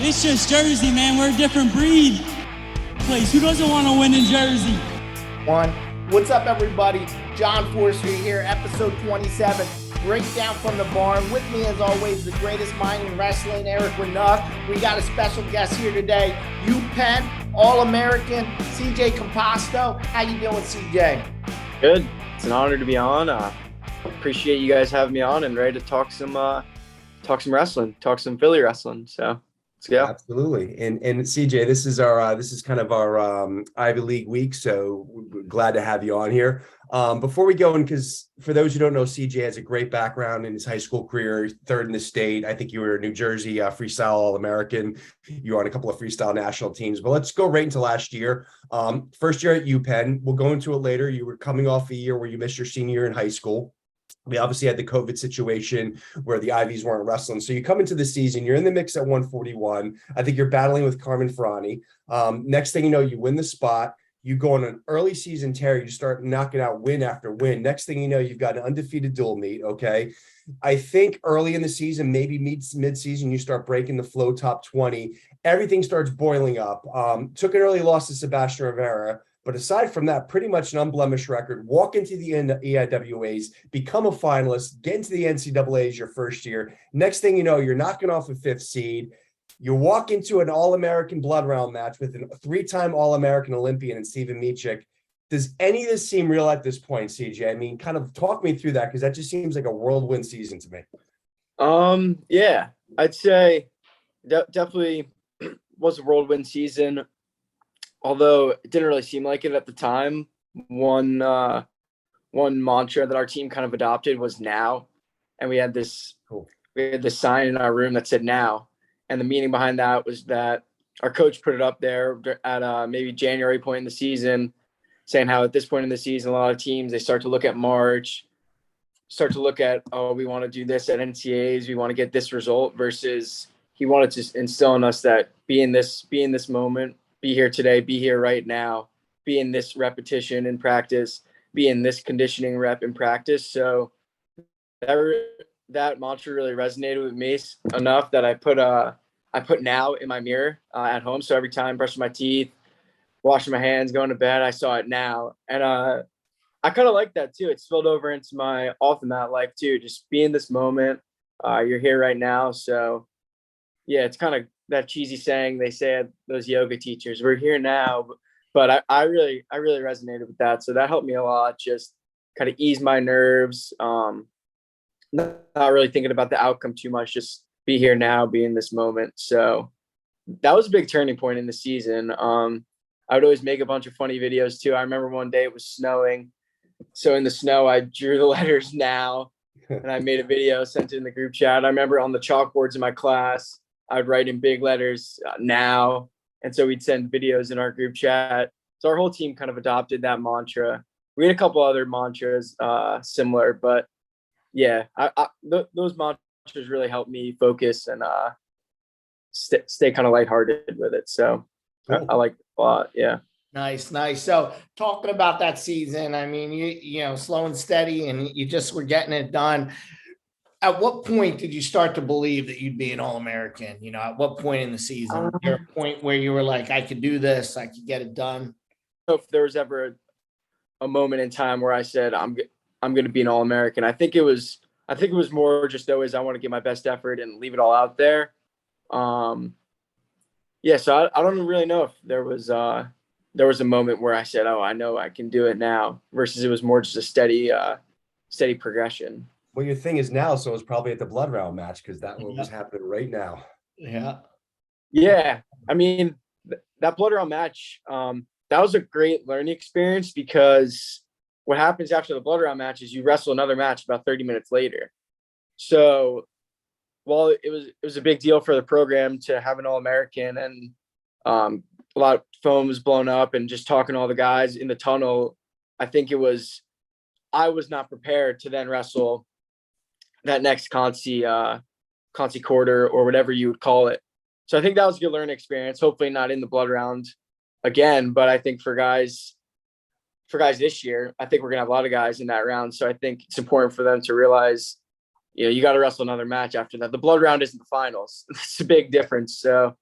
It's just Jersey, man. We're a different breed. Place. Who doesn't want to win in Jersey? What's up, everybody? John Forster here, episode 27. Breakdown from the barn. With me, as always, the greatest mind in wrestling, Eric Renuff. We got a special guest here today, UPenn All-American, CJ Composto. How you doing, CJ? Good. It's an honor to be on. Appreciate you guys having me on and ready to talk some wrestling, talk some Philly wrestling. So let's go. Absolutely. And CJ, this is kind of our Ivy League week, so we're glad to have you on here. Before we go in, because for those who don't know, CJ has a great background in his high school career, third in the state. I think you were a New Jersey freestyle All-American. You were on a couple of freestyle national teams, but let's go right into last year. First year at UPenn. We'll go into it later. You were coming off a year where you missed your senior year in high school. We obviously had the COVID situation where the Ivies weren't wrestling. So you come into the season, you're in the mix at 141. I think you're battling with Carmen Ferrani. Next thing you know, you win the spot. You go on an early season tear. You start knocking out win after win. Next thing you know, you've got an undefeated dual meet. Okay. I think early in the season, maybe mid-season, you start breaking the flow top 20. Everything starts boiling up. Took an early loss to Sebastian Rivera. But aside from that, pretty much an unblemished record. Walk into the EIWAs, become a finalist, get into the NCAAs your first year. Next thing you know, you're knocking off a fifth seed. You walk into an All-American blood round match with a three-time All-American Olympian and Stephen Micic. Does any of this seem real at this point, CJ? I mean, kind of talk me through that, because that just seems like a whirlwind season to me. Yeah, I'd say definitely was a whirlwind season. Although it didn't really seem like it at the time. One mantra that our team kind of adopted was now. And we had this sign in our room that said now. And the meaning behind that was that our coach put it up there at maybe January point in the season, saying how at this point in the season, a lot of teams, they start to look at March, start to look at, oh, we want to do this at NCAAs, we want to get this result, versus he wanted to instill in us that be in this moment, be here today, be here right now, be in this repetition in practice, be in this conditioning rep in practice. So that mantra really resonated with me enough that I put now in my mirror at home. So every time brushing my teeth, washing my hands, going to bed, I saw it now. And I kind of like that too. It spilled over into my off the mat life too. Just be in this moment. You're here right now. So yeah, it's kind of that cheesy saying they say at those yoga teachers, we're here now. But I really resonated with that. So that helped me a lot, just kind of ease my nerves. Not really thinking about the outcome too much, just be here now, be in this moment. So that was a big turning point in the season. I would always make a bunch of funny videos too. I remember one day it was snowing. So in the snow, I drew the letters now, and I made a video, sent it in the group chat. I remember on the chalkboards in my class, I'd write in big letters now. And so we'd send videos in our group chat. So our whole team kind of adopted that mantra. We had a couple other mantras similar, but yeah, those mantras really helped me focus and stay kind of lighthearted with it. So cool. I like it a lot. Yeah. Nice. So talking about that season, I mean, you know, slow and steady, and you just were getting it done. At what point did you start to believe that you'd be an All-American? You know, at what point in the season? Was there a point where you were like, I could do this, I could get it done? If there was ever a moment in time where I said, I'm going to be an All-American, I think it was more just always, I want to give my best effort and leave it all out there. Yeah. So I don't really know if there was a moment where I said, oh, I know I can do it now, versus it was more just a steady progression. Well, your thing is now, so it's probably at the blood round match, because that one was happening right now. Yeah. I mean, that blood round match, that was a great learning experience, because what happens after the blood round match is you wrestle another match about 30 minutes later. So while it was a big deal for the program to have an All-American, and a lot of foam was blown up, and just talking to all the guys in the tunnel, I think I was not prepared to then wrestle that next Conci quarter, or whatever you would call it. So I think that was a good learning experience. Hopefully not in the blood round again, but I think for guys this year, I think we're gonna have a lot of guys in that round. So I think it's important for them to realize, you know, you got to wrestle another match after that. The blood round isn't the finals. It's a big difference. So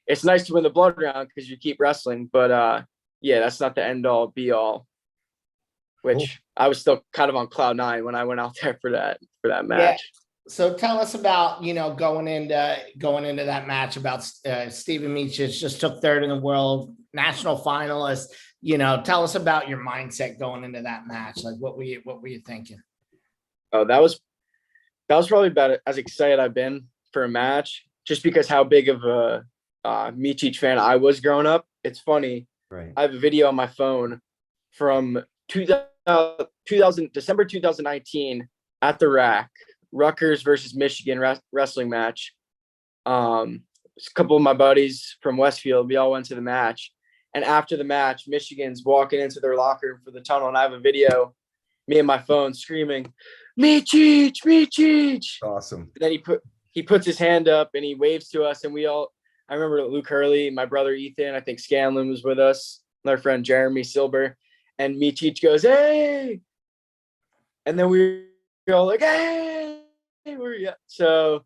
it's nice to win the blood round because you keep wrestling, but yeah, that's not the end all be all. Which I was still kind of on cloud 9 when I went out there for that match. Yeah. So tell us about, going into that match about Stephen Micic just took third in the world, national finalist. Tell us about your mindset going into that match. Like, what were you thinking? Oh, that was probably about as excited I've been for a match, just because how big of a Micic fan I was growing up. It's funny. Right. I have a video on my phone from 2000 December 2019 at the rack, Rutgers versus Michigan wrestling match. A couple of my buddies from Westfield, we all went to the match, and after the match, Michigan's walking into their locker room for the tunnel, and I have a video, me and my phone screaming, Micic, Micic. Awesome. And then he puts his hand up and he waves to us, and I remember Luke Hurley, my brother Ethan, I think Scanlon was with us, our friend Jeremy Silber, and Micic goes, hey, and then we were all like, hey, so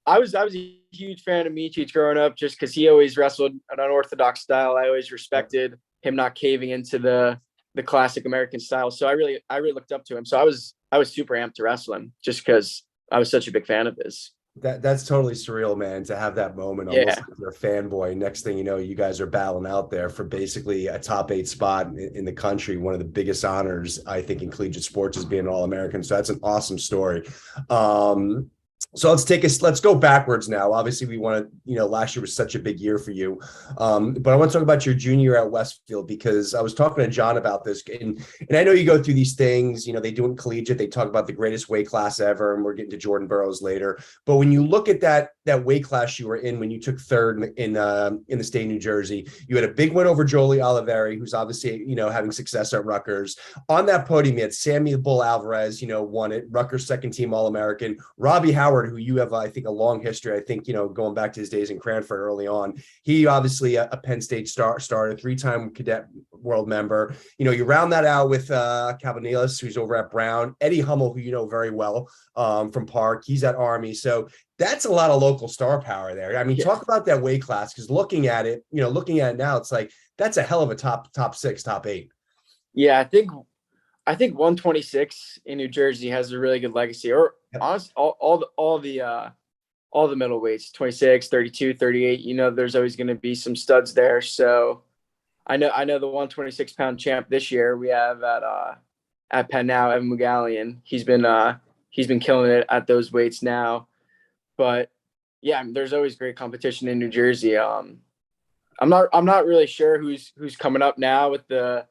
I was a huge fan of Micic growing up, just because he always wrestled an unorthodox style. I always respected him not caving into the classic American style. So I really looked up to him. So I was super amped to wrestle him just because I was such a big fan of his. That's totally surreal, man, to have that moment, almost like you're a fanboy. Next thing you know, you guys are battling out there for basically a top 8 spot in the country. One of the biggest honors, I think, in collegiate sports is being an All-American. So that's an awesome story. So let's go backwards now. Obviously, we want to, last year was such a big year for you. But I want to talk about your junior year at Westfield, because I was talking to John about this, and I know you go through these things, they do in collegiate, they talk about the greatest weight class ever, and we're getting to Jordan Burroughs later. But when you look at that weight class you were in when you took third in the state of New Jersey, you had a big win over Jolie Oliveri, who's obviously, having success at Rutgers. On that podium, you had Sammy Bull Alvarez, won it, Rutgers second team All-American, Robbie Howard, who you have, I think, a long history, I think, going back to his days in Cranford early on. He obviously a Penn State starter, 3-time cadet world member. You round that out with Cabanelis, who's over at Brown, Eddie Hummel, who you know very well from Park. He's at Army. So that's a lot of local star power there. I mean, talk about that weight class, because looking at it now, it's like that's a hell of a top 6, top 8. Yeah, I think 126 in New Jersey has a really good legacy. Or honestly, all the middleweights, 26, 32, 38. There's always going to be some studs there. So I know the 126-pound champ this year we have at Penn now, Evan Mugallian. He's been killing it at those weights now. But yeah, there's always great competition in New Jersey. I'm not really sure who's coming up now with the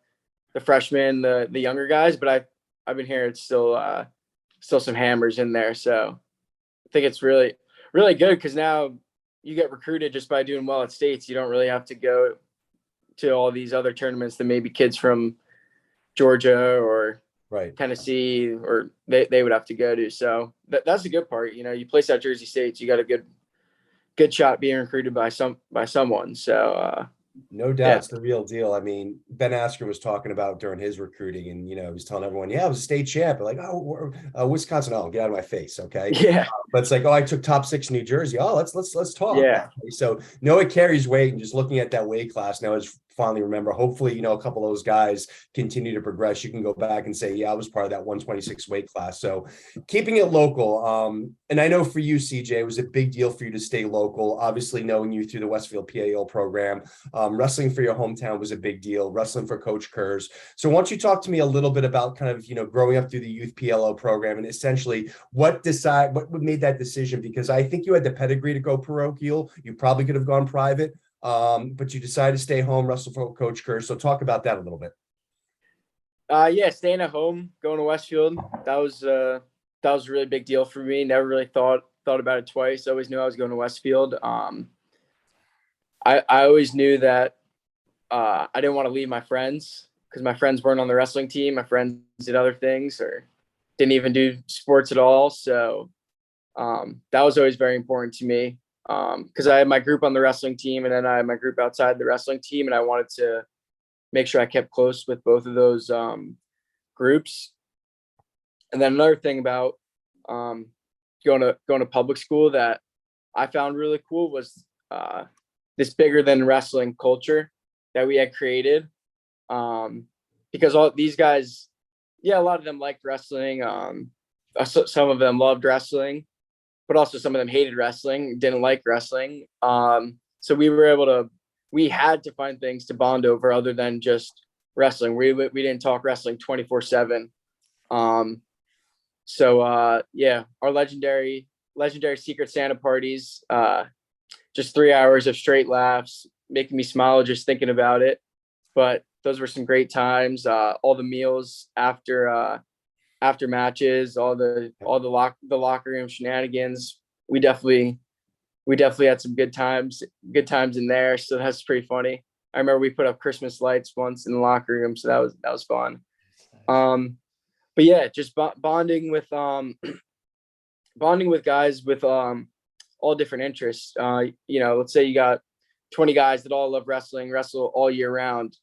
freshmen, the younger guys, but I've been hearing it's still some hammers in there. So I think it's really, really good, because now you get recruited just by doing well at states. You don't really have to go to all these other tournaments that maybe kids from Georgia or Tennessee or they would have to go to. So that's the good part. You place out Jersey State, you got a good shot being recruited by someone. So no doubt, it's the real deal. I mean, Ben Asker was talking about during his recruiting, and he was telling everyone, I was a state champ. Like, Wisconsin, get out of my face, okay? Yeah. But it's like, I took top 6 in New Jersey. Let's talk. Yeah. Okay? So no, it carries weight, and just looking at that weight class now is fondly remember. Hopefully, a couple of those guys continue to progress. You can go back and say, I was part of that 126 weight class. So keeping it local. And I know for you, CJ, it was a big deal for you to stay local. Obviously, knowing you through the Westfield PAL program, wrestling for your hometown was a big deal. Wrestling for Coach Kurz. So why don't you talk to me a little bit about kind of, growing up through the youth PLO program, and essentially what made that decision? Because I think you had the pedigree to go parochial. You probably could have gone private. But you decided to stay home, wrestle for Coach Kurz. So talk about that a little bit. Staying at home, going to Westfield, that was a really big deal for me. Never really thought about it twice. I always knew I was going to Westfield. I always knew that I didn't want to leave my friends, because my friends weren't on the wrestling team. My friends did other things or didn't even do sports at all. So that was always very important to me. Because I had my group on the wrestling team, and then I had my group outside the wrestling team, and I wanted to make sure I kept close with both of those groups. And then another thing about going to public school that I found really cool was this bigger than wrestling culture that we had created. Because all these guys, yeah, a lot of them liked wrestling. Some of them loved wrestling, but also some of them hated wrestling, didn't like wrestling. So we had to find things to bond over other than just wrestling. We didn't talk wrestling 24/7. Yeah, our legendary Secret Santa parties, just 3 hours of straight laughs, making me smile just thinking about it. But those were some great times. All the meals after matches, all the locker room shenanigans. We definitely had some good times in there. So that's pretty funny. I remember we put up Christmas lights once in the locker room, so that was fun. But yeah, just bonding with guys with all different interests. Let's say you got 20 guys that all love wrestle all year round.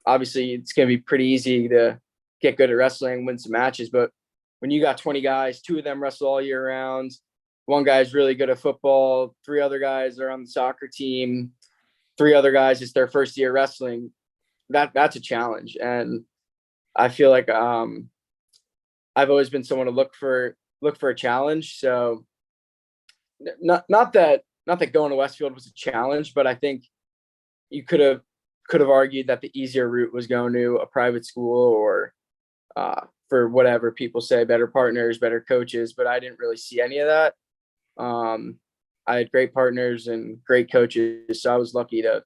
Obviously it's going to be pretty easy to get good at wrestling, win some matches. But when you got 20 guys, 2 of them wrestle all year round, one guy's really good at football, 3 other guys are on the soccer team, 3 other guys, it's their first year wrestling. That's a challenge. And I feel like I've always been someone to look for a challenge. So not that going to Westfield was a challenge, but I think you could have argued that the easier route was going to a private school or for whatever people say, better partners, better coaches, but I didn't really see any of that. I had great partners and great coaches, so I was lucky to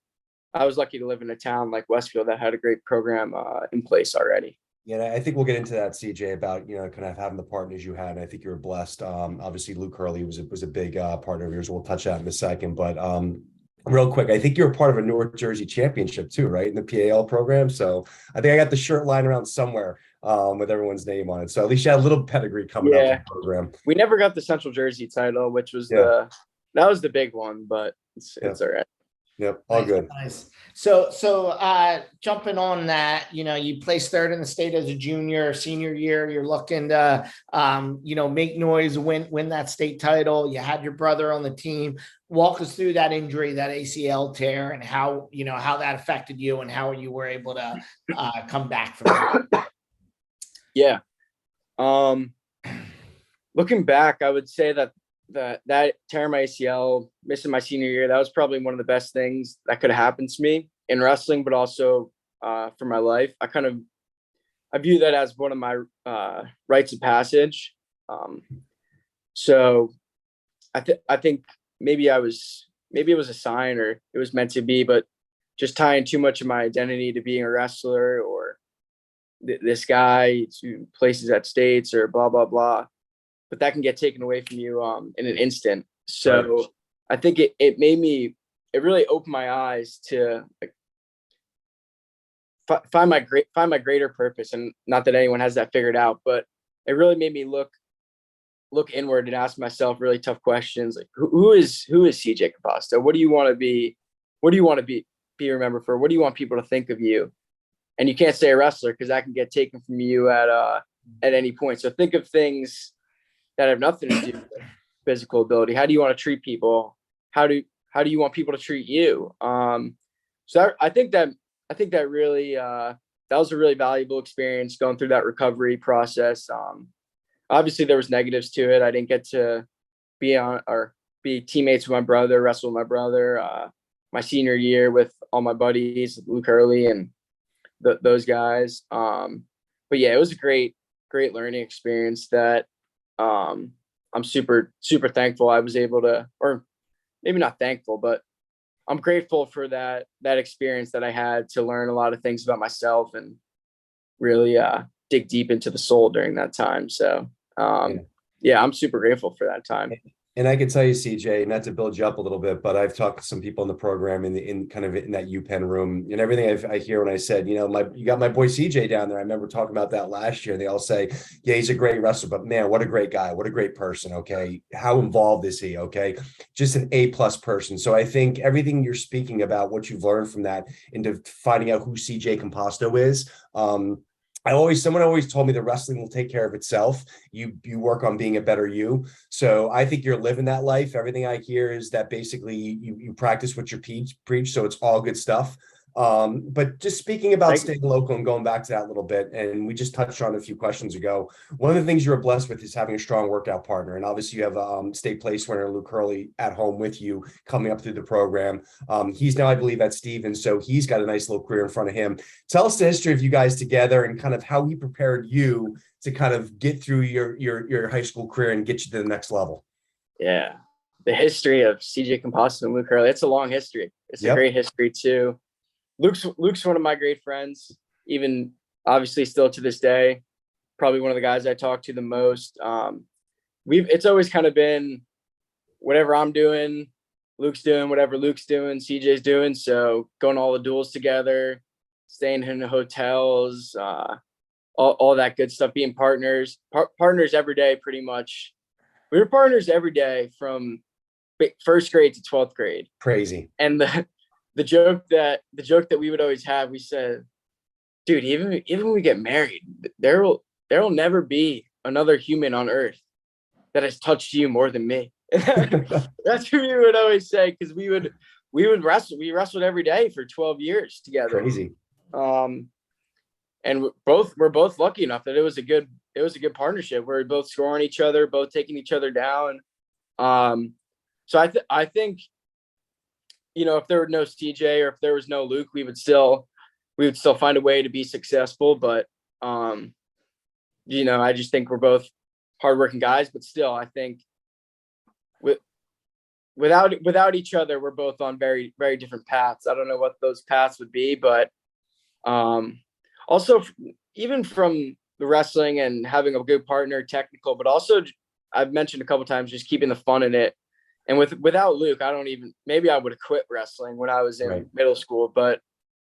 live in a town like Westfield that had a great program in place already. Yeah, I think we'll get into that, CJ, about, kind of having the partners you had. And I think you were blessed. Obviously, Luke Hurley was a big partner of yours. We'll touch that in a second. But real quick, I think you were part of a North Jersey championship too, right? In the PAL program. So I think I got the shirt lying around somewhere with everyone's name on it. So at least you had a little pedigree coming up in the program. We never got the Central Jersey title, which was that was the big one, but it's all right. Yep, all good. Nice. So jumping on that, you placed 3rd in the state as a junior. Senior year, you're looking to make noise, win that state title. You had your brother on the team. Walk us through that injury, that ACL tear, and how that affected you and how you were able to come back from that. Yeah. Looking back, I would say that tearing my ACL, missing my senior year, that was probably one of the best things that could have happened to me in wrestling, but also for my life. I view that as one of my rites of passage. So I think maybe it was a sign, or it was meant to be, but just tying too much of my identity to being a wrestler or this guy to places at states or blah, blah, blah. But that can get taken away from you in an instant. So I think it really opened my eyes to find my greater purpose. And not that anyone has that figured out, but it really made me look inward and ask myself really tough questions. Like, who is CJ Composto? What do you want to be? What do you want to be remembered for? What do you want people to think of you? And you can't say a wrestler, because that can get taken from you at any point. So think of things that have nothing to do with physical ability. How do you want to treat people? How do you want people to treat you? So I think that really that was a really valuable experience going through that recovery process. Obviously there was negatives to it. I didn't get to be teammates with my brother, wrestle with my brother, my senior year with all my buddies, Luke Hurley and those guys. But yeah, it was a great learning experience that I'm super, super thankful I was able to, or maybe not thankful, but I'm grateful for that experience that I had to learn a lot of things about myself and really dig deep into the soul during that time. So yeah, I'm super grateful for that time. And I can tell you, CJ, not to build you up a little bit, but I've talked to some people in the program in kind of in that UPenn room, and everything I hear when I said, you got my boy CJ down there. I remember talking about that last year. They all say, yeah, he's a great wrestler, but man, what a great guy. What a great person. Okay. How involved is he? Okay. Just an A+ person. So I think everything you're speaking about, what you've learned from that into finding out who CJ Composto is, someone always told me that wrestling will take care of itself. You work on being a better you. So I think you're living that life. Everything I hear is that basically you practice what you preach. So it's all good stuff. But just speaking about staying local and going back to that a little bit, and we just touched on a few questions ago, one of the things you're blessed with is having a strong workout partner. And obviously you have state place winner Luke Hurley at home with you coming up through the program. He's now, I believe, at Stephen, so he's got a nice little career in front of him. Tell us the history of you guys together and kind of how he prepared you to kind of get through your high school career and get you to the next level. Yeah. The history of CJ Composto and Luke Hurley, it's a long history. It's a great history too. Luke's one of my great friends, even obviously still to this day, probably one of the guys I talk to the most. It's always kind of been whatever I'm doing, Luke's doing, whatever Luke's doing, CJ's doing. So going to all the duels together, staying in the hotels, all that good stuff, being partners every day, pretty much. We were partners every day from first grade to 12th grade. Crazy. And the joke that we would always have, we said, dude, even when we get married, there will never be another human on earth that has touched you more than me. That's what we would always say, because we would wrestle. We wrestled every day for 12 years together. Crazy. And we're both lucky enough that it was a good partnership where we both scoring each other, both taking each other down. So I think, if there were no CJ or if there was no Luke, we would still find a way to be successful. But, I just think we're both hardworking guys, but still, I think without each other, we're both on very, very different paths. I don't know what those paths would be, but, also even from the wrestling and having a good partner, technical, but also I've mentioned a couple of times, just keeping the fun in it. And without Luke, maybe I would have quit wrestling when I was in middle school, but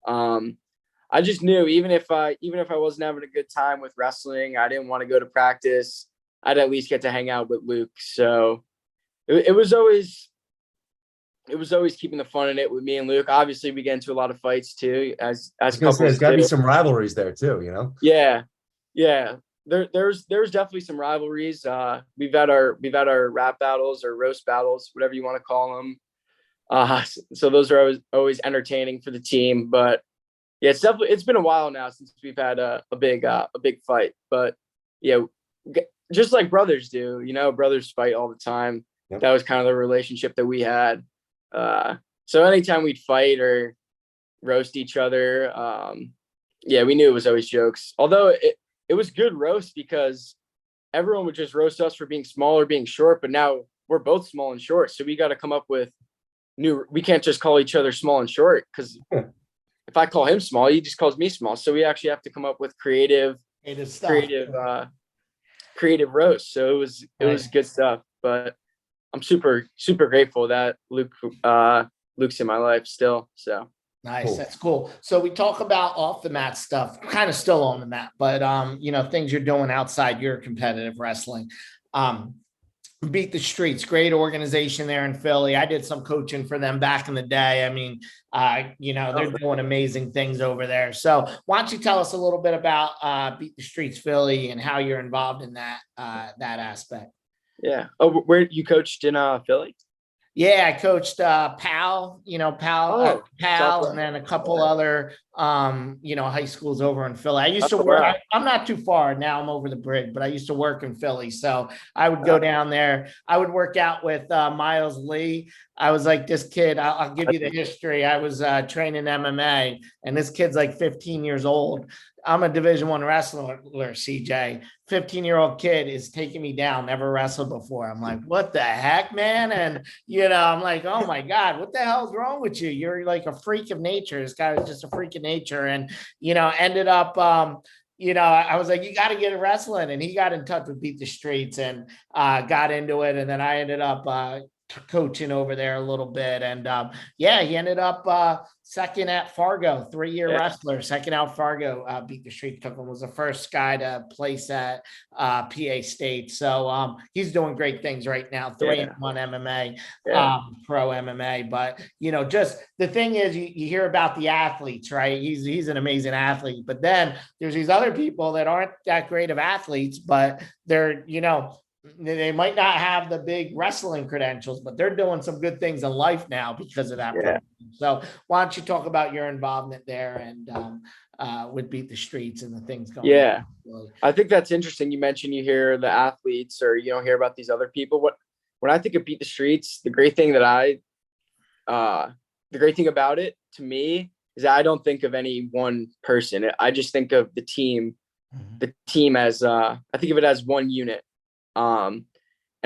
I just knew even if I wasn't having a good time with wrestling, I didn't want to go to practice, I'd at least get to hang out with Luke. So it was always keeping the fun in it with me and Luke. Obviously we get into a lot of fights too, as couples. There's got to be some rivalries there too, Yeah. There's definitely some rivalries. We've had our rap battles or roast battles, whatever you want to call them. So those are always entertaining for the team. But yeah, it's been a while now since we've had a big fight. But yeah, just like brothers do, brothers fight all the time. Yep. That was kind of the relationship that we had. So anytime we'd fight or roast each other, we knew it was always jokes. Although it was good roast because everyone would just roast us for being small or being short, but now we're both small and short. So we got to come up with we can't just call each other small and short, because if I call him small, he just calls me small. So we actually have to come up with creative roast. So it was good stuff, but I'm super, super grateful that Luke's in my life still. So. Nice. Cool. That's cool. So we talk about off the mat stuff, kind of still on the mat, but things you're doing outside your competitive wrestling. Beat the Streets, great organization there in Philly. I did some coaching for them back in the day. I mean, they're doing amazing things over there. So why don't you tell us a little bit about Beat the Streets Philly and how you're involved in that aspect? Yeah. Oh, where you coached in Philly? Yeah, I coached Pal, Pal, and then a couple other, high schools over in Philly. I used to work. I'm not too far now. I'm over the bridge, but I used to work in Philly, so I would go down there. I would work out with Miles Lee. I was like, this kid. I'll give you the history. I was training MMA, and this kid's like 15 years old. I'm a Division I wrestler, CJ. 15-year-old kid is taking me down, never wrestled before. I'm like, what the heck, man? And, I'm like, oh my God, what the hell's wrong with you? You're like a freak of nature. This guy was just a freak of nature. And, ended up, I was like, you got to get wrestling. And he got in touch with Beat the Streets and got into it. And then I ended up coaching over there a little bit. And yeah, he ended up second at Fargo, 3-year wrestler, second out Fargo, beat the street, took him, was the first guy to place at PA State. So he's doing great things right now, 3-1 MMA, pro MMA. But, you know, just the thing is, you hear about the athletes, right? He's an amazing athlete, but then there's these other people that aren't that great of athletes, but they're, you know, they might not have the big wrestling credentials, but they're doing some good things in life now because of that program. So why don't you talk about your involvement there and with Beat the Streets and the things going on? I think that's interesting. You mentioned you hear the athletes or you don't hear about these other people. When I think of Beat the Streets, the great thing about it to me is that I don't think of any one person. I just think of the team as I think of it as one unit. And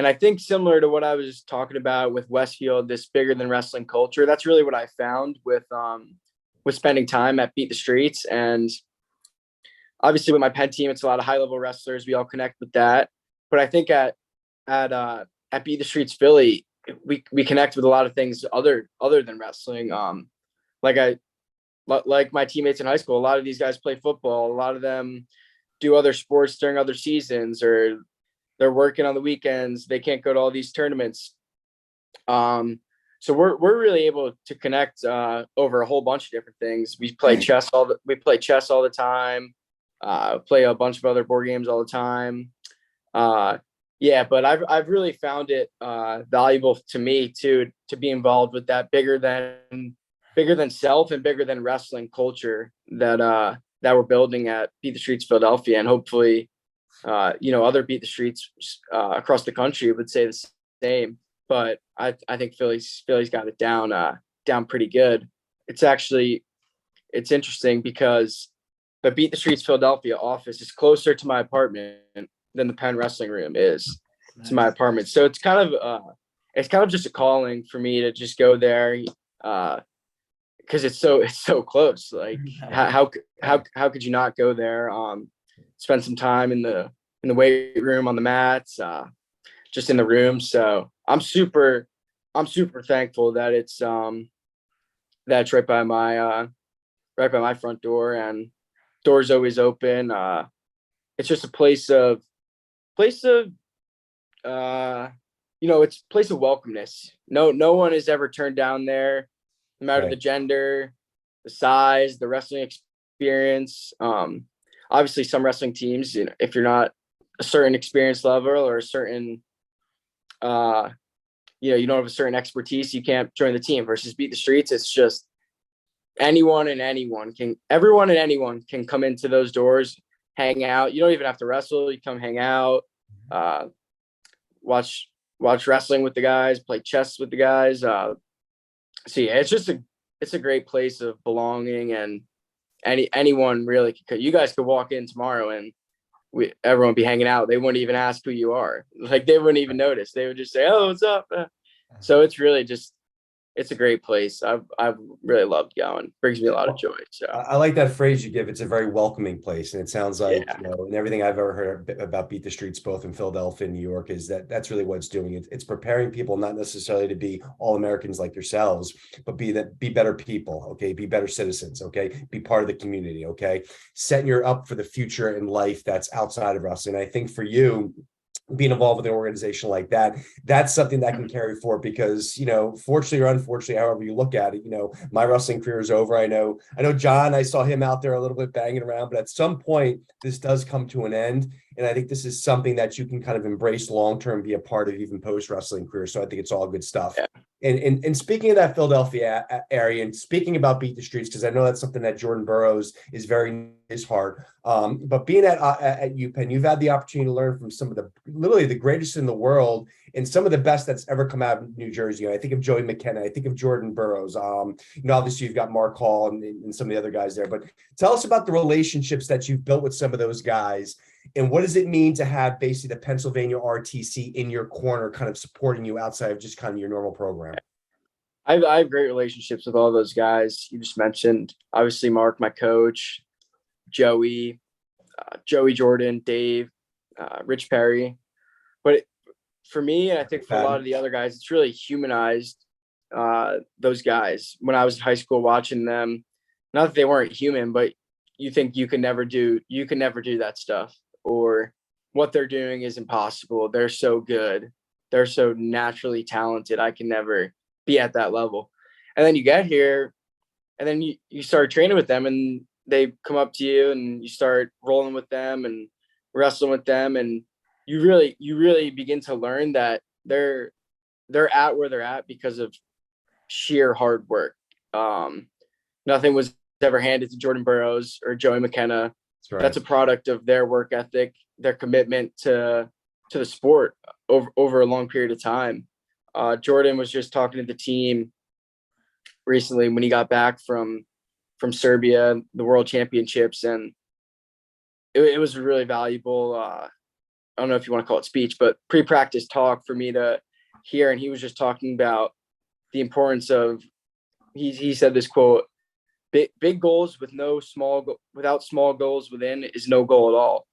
I think similar to what I was talking about with Westfield, this bigger than wrestling culture, that's really what I found with spending time at Beat the Streets. And obviously with my Penn team, it's a lot of high level wrestlers. We all connect with that. But I think at Beat the Streets Philly, we connect with a lot of things other than wrestling. Like my teammates in high school, a lot of these guys play football. A lot of them do other sports during other seasons, or they're working on the weekends. They can't go to all these tournaments. So we're really able to connect over a whole bunch of different things. We play chess all the time. Play a bunch of other board games all the time. But I've really found it valuable to me to be involved with that bigger than self and bigger than wrestling culture that we're building at Beat the Streets Philadelphia, and hopefully other Beat the Streets across the country would say the same. But I think Philly's got it down pretty good. It's interesting because the Beat the Streets Philadelphia office is closer to my apartment than the Penn wrestling room is to my apartment. So it's kind of just a calling for me to just go there because it's so close. Like how could you not go there? Spend some time in the weight room, on the mats, just in the room. So I'm super thankful that it's right by my front door, and doors always open. It's just a place of it's place of welcomeness. No one is ever turned down there, no matter the gender, the size, the wrestling experience. Obviously some wrestling teams, if you're not a certain experience level or a certain, you don't have a certain expertise, you can't join the team. Versus Beat the Streets, it's just everyone and anyone can come into those doors, hang out. You don't even have to wrestle. You come hang out, watch wrestling with the guys, play chess with the guys. So yeah, it's a great place of belonging, and anyone really you guys could walk in tomorrow and everyone would be hanging out. They wouldn't even ask who you are. Like, they wouldn't even notice. They would just say, "Oh, what's up?" So it's really it's a great place. I've really loved going. Brings me a lot of joy. So I like that phrase you give. It's a very welcoming place, and it sounds like and everything I've ever heard about Beat the Streets, both in Philadelphia and New York, is that's really what it's doing. It's preparing people not necessarily to be all Americans like yourselves, but be better people. Okay, be better citizens. Okay, be part of the community. Okay, setting you up for the future in life that's outside of wrestling. I think for you, being involved with an organization like that, that's something that can carry forward because, fortunately or unfortunately, however you look at it, my wrestling career is over. I know John, I saw him out there a little bit banging around, but at some point this does come to an end. And I think this is something that you can kind of embrace long-term, be a part of even post-wrestling career. So I think it's all good stuff. Yeah. And speaking of that Philadelphia area, and speaking about Beat the Streets, because I know that's something that Jordan Burroughs is very near his heart. But being at UPenn, you've had the opportunity to learn from some of literally the greatest in the world and some of the best that's ever come out of New Jersey. I think of Joey McKenna. I think of Jordan Burroughs. Obviously you've got Mark Hall and some of the other guys there. But tell us about the relationships that you've built with some of those guys. And what does it mean to have basically the Pennsylvania RTC in your corner, kind of supporting you outside of just kind of your normal program? I have great relationships with all those guys you just mentioned. Obviously, Mark, my coach, Joey Jordan, Dave, Rich Perry. But for me, and I think for a lot of the other guys, it's really humanized those guys. When I was in high school watching them, not that they weren't human, but you think you can never do that stuff, or what they're doing is impossible. They're so good. They're so naturally talented. I can never be at that level. And then you get here, and then you start training with them, and they come up to you, and you start rolling with them and wrestling with them, and you really begin to learn that they're at where they're at because of sheer hard work. Nothing was ever handed to Jordan Burroughs or Joey McKenna. That's a product of their work ethic, their commitment to the sport over a long period of time. Jordan was just talking to the team recently when he got back from Serbia, the World Championships, and it was a really valuable, I don't know if you want to call it speech, but pre-practice talk for me to hear. And he was just talking about the importance of, he said this quote, big goals without small goals within is no goal at all.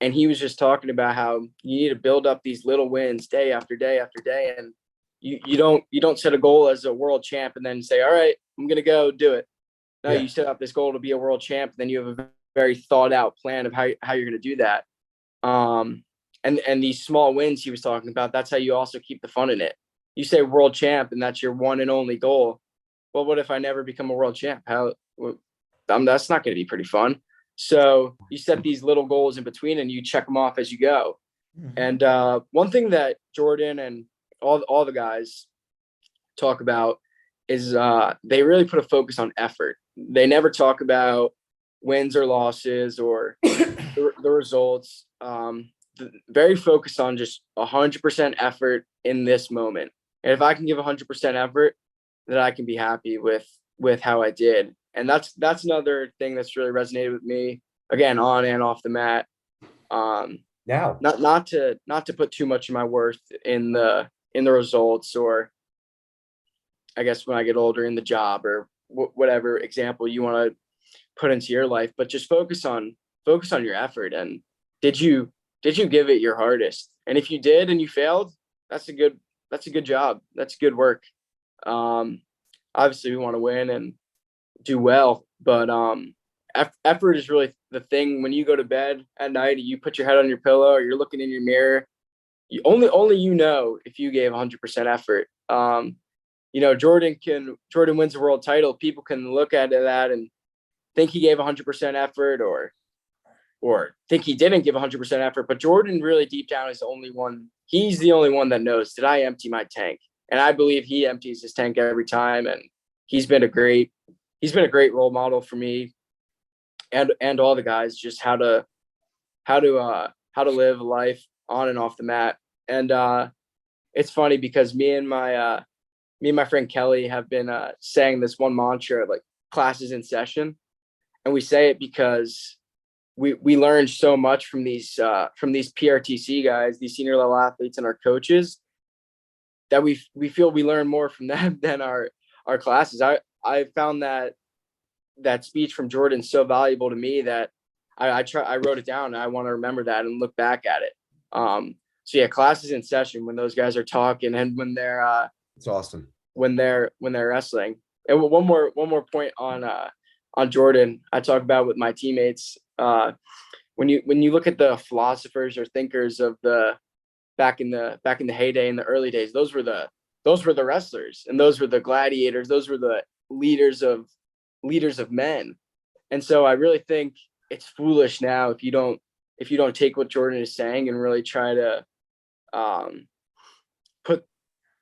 And he was just talking about how you need to build up these little wins day after day after day. And you don't set a goal as a world champ and then say, all right, I'm going to go do it. No, you set up this goal to be a world champ. And then you have a very thought out plan of how you're going to do that. And these small wins he was talking about, that's how you also keep the fun in it. You say world champ and that's your one and only goal. Well, what if I never become a world champ? That's not going to be pretty fun. So you set these little goals in between and you check them off as you go. Mm-hmm. And one thing that Jordan and all the guys talk about is they really put a focus on effort. They never talk about wins or losses or the results. Very focused on just 100% effort in this moment. And if I can give 100% effort, then I can be happy with how I did. And that's another thing that's really resonated with me, again, on and off the mat. Now, not to put too much of my worth in the results, or I guess when I get older in the job, or whatever example you want to put into your life, but just focus on your effort. And did you give it your hardest? And if you did and you failed, that's a good job. That's good work. Obviously we want to win and do well, but effort is really the thing. When you go to bed at night, you put your head on your pillow or you're looking in your mirror, you only if you gave 100% effort. Jordan wins a world title. People can look at that and think he gave 100% effort or think he didn't give 100% effort, but Jordan really deep down is the only one. He's the only one that knows, did I empty my tank? And I believe he empties his tank every time. And he's been a great role model for me and all the guys, just how to live life on and off the mat. And it's funny because me and my friend Kelly have been saying this one mantra, like classes in session. And we say it because we learned so much from these PRTC guys, these senior level athletes and our coaches, that we feel we learn more from them than our classes. I found that speech from Jordan so valuable to me that I wrote it down, and I want to remember that and look back at it. So yeah, classes in session when those guys are talking and when they're it's awesome when they're wrestling. And one more point on Jordan, I talk about with my teammates. When you look at the philosophers or thinkers of the back in the heyday, in the early days, those were the wrestlers, and those were the gladiators. Those were the leaders of men. And so I really think it's foolish now if you don't take what Jordan is saying and really try to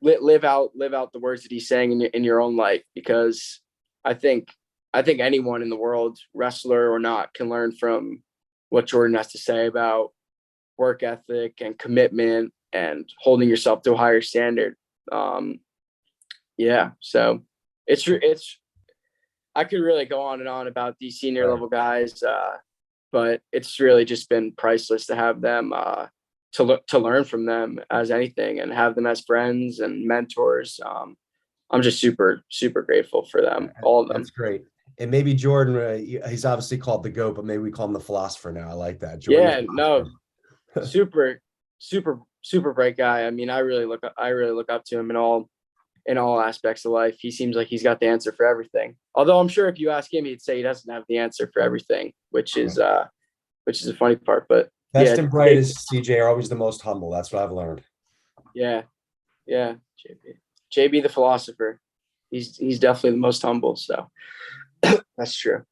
live out the words that he's saying in your own life, because I think anyone in the world, wrestler or not, can learn from what Jordan has to say about work ethic and commitment and holding yourself to a higher standard. So it's I could really go on and on about these senior level guys, but it's really just been priceless to have them, to learn from them as anything, and have them as friends and mentors. I'm just super, super grateful for them, all of them. That's great. And maybe Jordan, he's obviously called the GOAT, but maybe we call him the philosopher now. I like that. Jordan, super, super, super bright guy. I mean, I really look up to him in all aspects of life. He seems like he's got the answer for everything. Although I'm sure if you ask him, he'd say he doesn't have the answer for everything, which is a funny part. But Best and brightest, CJ, are always the most humble. That's what I've learned. Yeah. JB the philosopher. He's definitely the most humble. So that's true.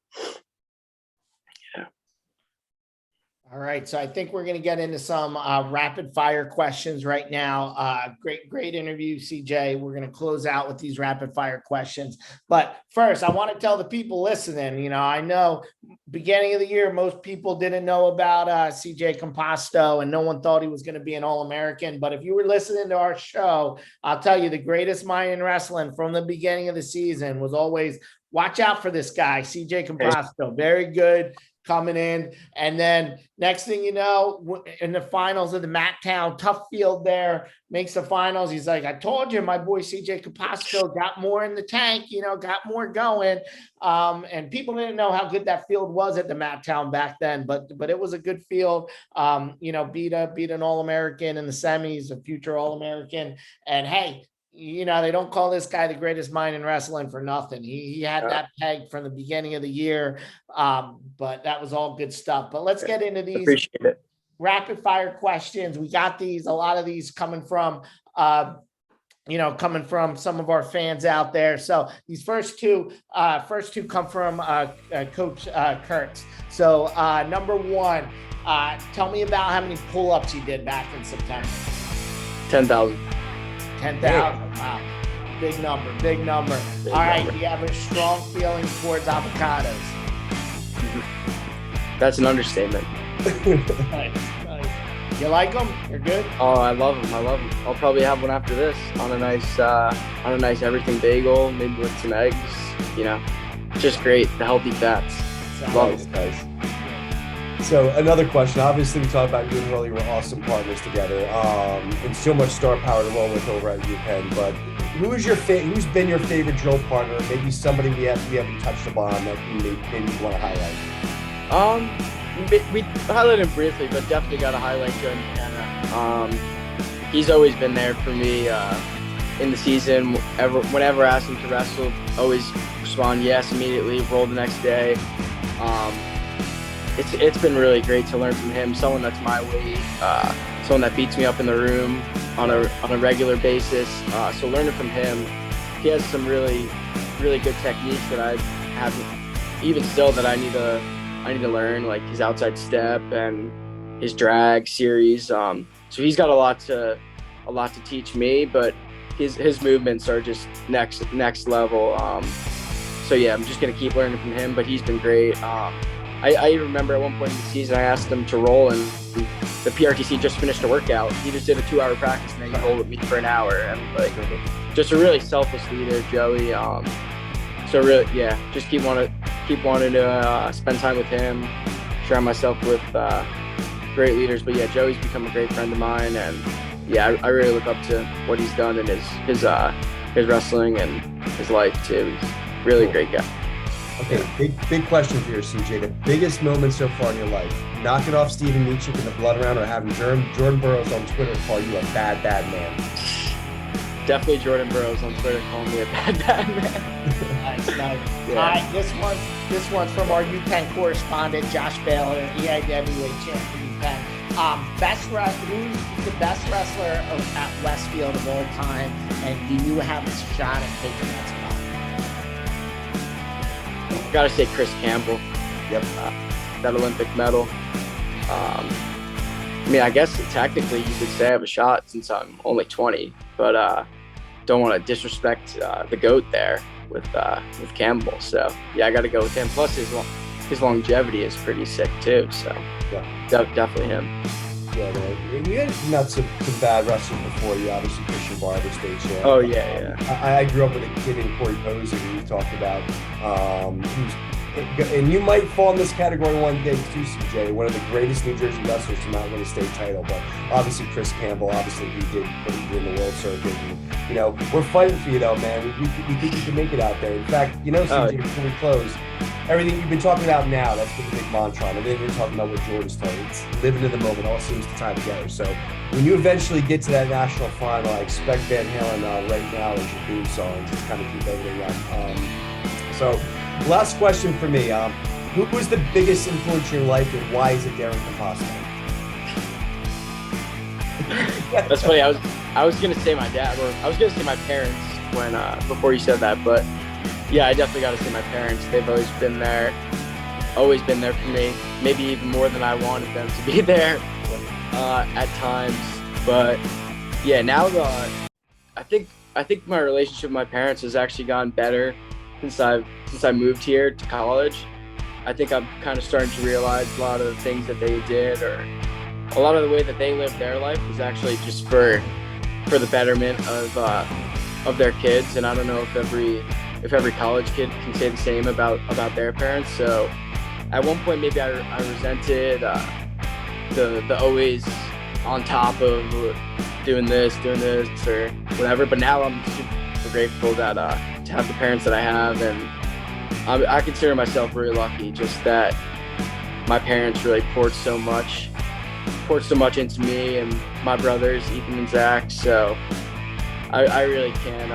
All right, so I think we're going to get into some rapid fire questions right now. Great interview, CJ. We're going to close out with these rapid fire questions. But first, I want to tell the people listening, I know beginning of the year, most people didn't know about CJ Composto, and no one thought he was going to be an All-American. But if you were listening to our show, I'll tell you the greatest mind in wrestling from the beginning of the season was always, watch out for this guy, CJ Composto. Very good coming in. And then next thing you know, in the finals of the Matttown, tough field there, makes the finals. He's like, I told you, my boy CJ Composto got more in the tank, got more going. And people didn't know how good that field was at the Matttown back then, but it was a good field. Beat an All-American in the semis, a future All-American. And hey, they don't call this guy the greatest mind in wrestling for nothing. He had that peg from the beginning of the year, but that was all good stuff. But let's get into these rapid fire questions. We got a lot of these coming from some of our fans out there. So these first two come from Coach Kurtz. So number one, tell me about how many pull-ups you did back in September. 10,000. 10,000. Wow. Big number. All right. You have a strong feeling towards avocados. That's an understatement. Nice. You like them? You're good? Oh, I love them. I'll probably have one after this on a nice everything bagel, maybe with some eggs, just great. The healthy fats. Love it. Nice. So another question, obviously we talked about you and Hurley were awesome partners together, and so much star power to roll with over at UPenn, but who's been your favorite drill partner? Maybe somebody we haven't touched upon that maybe you want to highlight? We highlighted him briefly, but definitely got to highlight Joe McKenna. He's always been there for me in the season. Whenever I asked him to wrestle, always respond yes immediately, roll the next day. It's been really great to learn from him, someone that's my weight, someone that beats me up in the room on a regular basis. So learning from him, he has some really, really good techniques that I haven't, even still, that I need to learn, like his outside step and his drag series. So he's got a lot to teach me, but his movements are just next level. So yeah, I'm just gonna keep learning from him, but he's been great. I remember at one point in the season, I asked him to roll, and the PRTC just finished a workout. He just did a 2-hour practice, and then he rolled with me for an hour. And just a really selfless leader, Joey. So really, yeah, just keep wanting to spend time with him, surround myself with great leaders. But yeah, Joey's become a great friend of mine, and yeah, I really look up to what he's done in his wrestling and his life too. He's really a great guy. Okay, big question for you, CJ. The biggest moment so far in your life: knocking off Stephen Micic in the blood round, or having Jordan Burroughs on Twitter call you a bad man? Definitely Jordan Burroughs on Twitter calling me a bad man. Nice. Yeah. All right, this one's from our UPenn correspondent, Josh Baylor, EIW heavyweight champion UPenn. Who's the best wrestler at Westfield of all time, and do you have a shot at taking that spot? Gotta say Chris Campbell. Yep. That Olympic medal. I guess technically you could say I have a shot since I'm only 20, but don't want to disrespect the GOAT there with Campbell. So yeah, I got to go with him. Plus his longevity is pretty sick too. So yeah, definitely him. Yeah, man. You had some bad wrestlers before you, obviously Christian Barber, state champ. Oh yeah. I grew up with a kid named Corey Posey who we talked about. And you might fall in this category one day too, CJ. One of the greatest New Jersey wrestlers to not win a state title, but obviously Chris Campbell. Obviously he did what he did in the world circuit. And, we're fighting for you though, man. We think you can make it out there. In fact, CJ, before we close, everything you've been talking about now, that's been the big mantra. And then you're talking about what Jordan's told. It's living in the moment, all seems to tie together. So when you eventually get to that national final, I expect Van Halen Right Now as your theme song, just kind of keep everything up. So last question for me. Who was the biggest influence in your life and why is it Darren Composto? That's funny. I was gonna say my dad, or I was gonna say my parents when before you said that, but yeah, I definitely got to say my parents. They've always been there for me. Maybe even more than I wanted them to be there at times. But yeah, now I think my relationship with my parents has actually gotten better since I moved here to college. I think I'm kind of starting to realize a lot of the things that they did, or a lot of the way that they lived their life was actually just for the betterment of their kids. And I don't know if every college kid can say the same about their parents. So at one point maybe I resented the always on top of doing this or whatever. But now I'm super grateful that to have the parents that I have, and I consider myself really lucky just that my parents really poured so much into me and my brothers, Ethan and Zach. So I really can't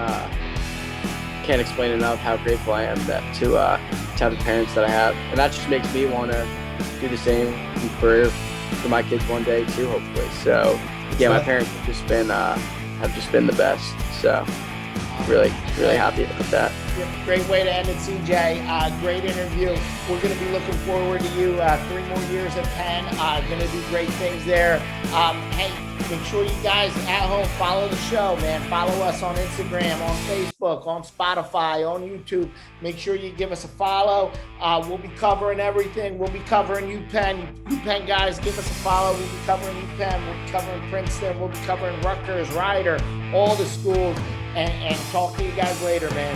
explain enough how grateful I am to have the parents that I have, and that just makes me want to do the same for my kids one day too, hopefully. So yeah, my parents have just been the best. So really happy about that. Great way to end it, CJ. Great interview. We're going to be looking forward to you 3 more years at Penn. Going to do great things there. Hey, make sure you guys at home follow the show, man. Follow us on Instagram, on Facebook, on Spotify, on YouTube. Make sure you give us a follow. We'll be covering everything. We'll be covering UPenn. UPenn guys, give us a follow. We'll be covering UPenn. We'll be covering Princeton. We'll be covering Rutgers, Rider, all the schools. And talk to you guys later, man.